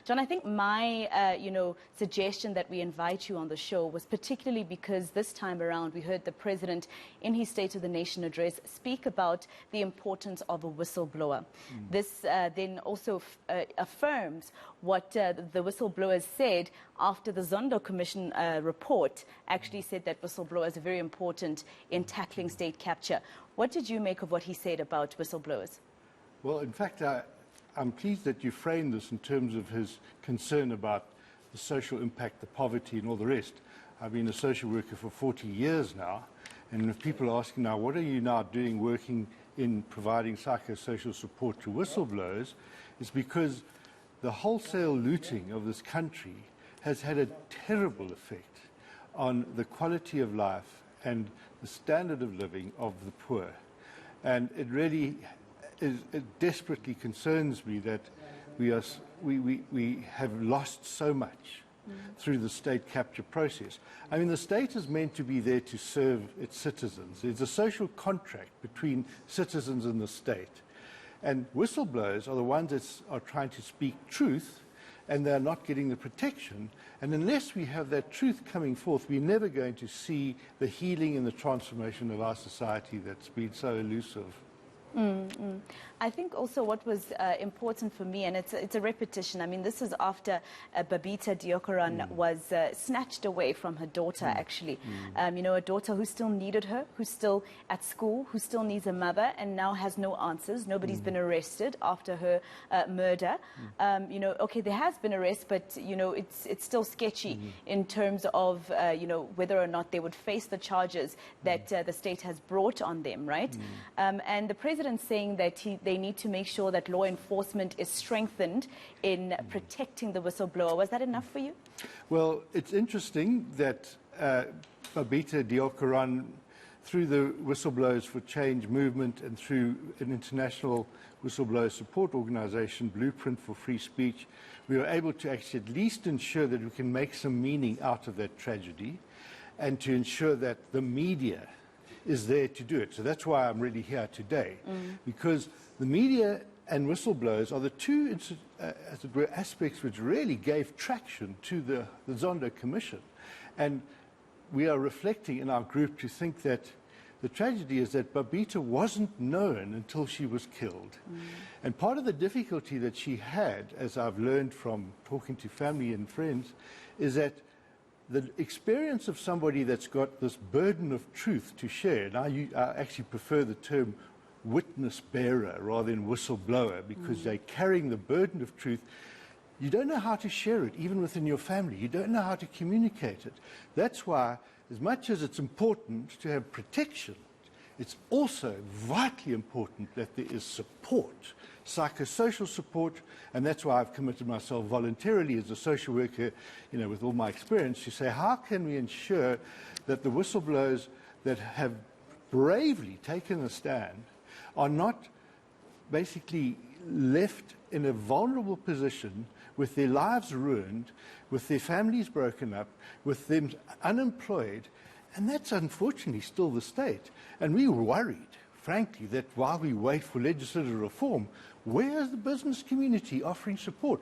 John, I think my, suggestion that we invite you on the show was particularly because this time around we heard the president in his State of the Nation address speak about the importance of a whistleblower. This then also affirms what the whistleblowers said after the Zondo Commission report actually said that whistleblowers are very important in tackling state capture. What did you make of what he said about whistleblowers? Well, in fact, I'm pleased that you framed this in terms of his concern about the social impact, the poverty and all the rest. I've been a social worker for 40 years now, and if people are asking now, what are you now doing working in providing psychosocial support to whistleblowers, it's because the wholesale looting of this country has had a terrible effect on the quality of life and the standard of living of the poor. And it really it desperately concerns me that we have lost so much through the state capture process. I mean, the state is meant to be there to serve its citizens. There's a social contract between citizens and the state. And whistleblowers are the ones that are trying to speak truth, and they're not getting the protection. And unless we have that truth coming forth, we're never going to see the healing and the transformation of our society that's been so elusive. I think also what was important for me, and it's a repetition. I mean, this is after Babita Deokaran was snatched away from her daughter, actually. A daughter who still needed her, who's still at school, who still needs a mother, and now has no answers. Nobody's been arrested after her murder. Okay, there has been arrest, but, it's still sketchy in terms of, whether or not they would face the charges that the state has brought on them, right? And the president saying that they need to make sure that law enforcement is strengthened in protecting the whistleblower. Was that enough for you? Well, it's interesting that Babita Deokaran, through the Whistleblowers for Change movement and through an international whistleblower support organization, Blueprint for Free Speech, we were able to actually at least ensure that we can make some meaning out of that tragedy and to ensure that the media is there to do it. So that's why I'm really here today, because the media and whistleblowers are the two as it were, aspects which really gave traction to the Zondo Commission. And we are reflecting in our group to think that the tragedy is that Babita wasn't known until she was killed. And part of the difficulty that she had, as I've learned from talking to family and friends, is that the experience of somebody that's got this burden of truth to share, and I actually prefer the term witness bearer rather than whistleblower, because they're carrying the burden of truth. You don't know how to share it, even within your family. You don't know how to communicate it. That's why, as much as it's important to have protection, it's also vitally important that there is support, psychosocial support, and that's why I've committed myself voluntarily as a social worker, with all my experience, to say, how can we ensure that the whistleblowers that have bravely taken a stand are not basically left in a vulnerable position with their lives ruined, with their families broken up, with them unemployed. And that's unfortunately still the state. And we were worried, frankly, that while we wait for legislative reform, where is the business community offering support?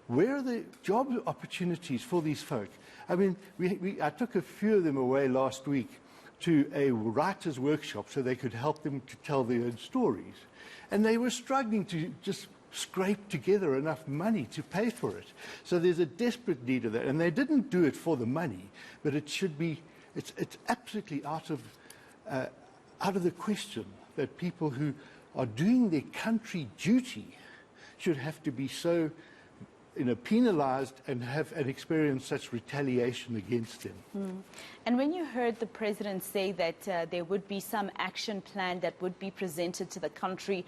Where are the job opportunities for these folk? I mean, I took a few of them away last week to a writer's workshop so they could help them to tell their own stories. And they were struggling to just scrape together enough money to pay for it. So there's a desperate need of that. And they didn't do it for the money, but it should be, it's absolutely out of the question that people who are doing their country duty should have to be so penalized and have and experience such retaliation against them. And when you heard the president say that there would be some action plan that would be presented to the country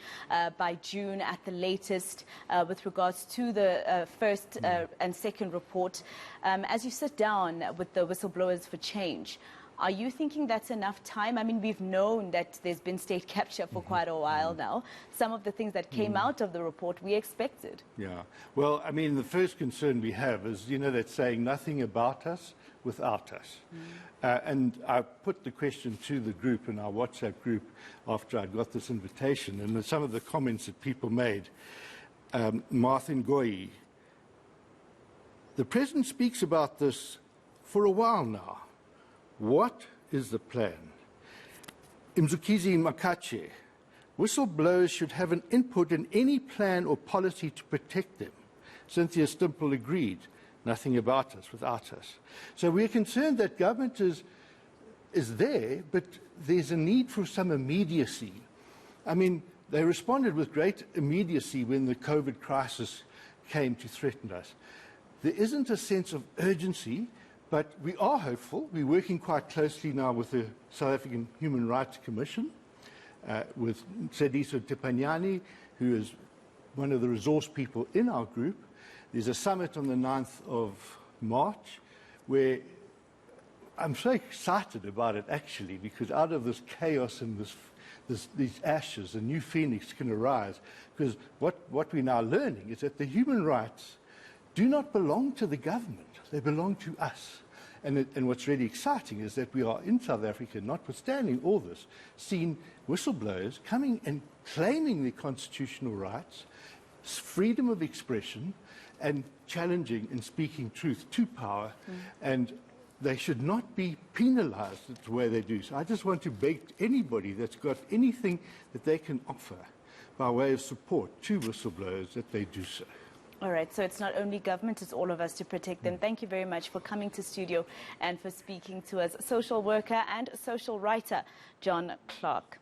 by June at the latest with regards to the first and second report, as you sit down with the Whistleblowers for Change, are you thinking that's enough time? I mean, we've known that there's been state capture for quite a while now. Some of the things that came out of the report we expected. Yeah. Well, I mean, the first concern we have is, that saying nothing about us without us. And I put the question to the group in our WhatsApp group after I got this invitation, and some of the comments that people made. Martin Goyi The President speaks about this for a while now. What is the plan? Mzukizi Makache, whistleblowers should have an input in any plan or policy to protect them. Cynthia Stimple agreed. Nothing about us without us. So we're concerned that government is there, but there's a need for some immediacy. I mean, they responded with great immediacy when the COVID crisis came to threaten us. There isn't a sense of urgency, but we are hopeful. We're working quite closely now with the South African Human Rights Commission, with Sediso Tipanyani, who is one of the resource people in our group. There's a summit on the 9th of March where I'm so excited about it, actually, because out of this chaos and these ashes, a new phoenix can arise. Because what we're now learning is that the human rights do not belong to the government. They belong to us. And what's really exciting is that we are in South Africa, notwithstanding all this, seeing whistleblowers coming and claiming their constitutional rights, freedom of expression, and challenging and speaking truth to power. And they should not be penalized the way they do. So I just want to beg anybody that's got anything that they can offer by way of support to whistleblowers that they do so. All right, so it's not only government, it's all of us to protect them. Thank you very much for coming to studio and for speaking to us. Social worker and social writer, John Clarke.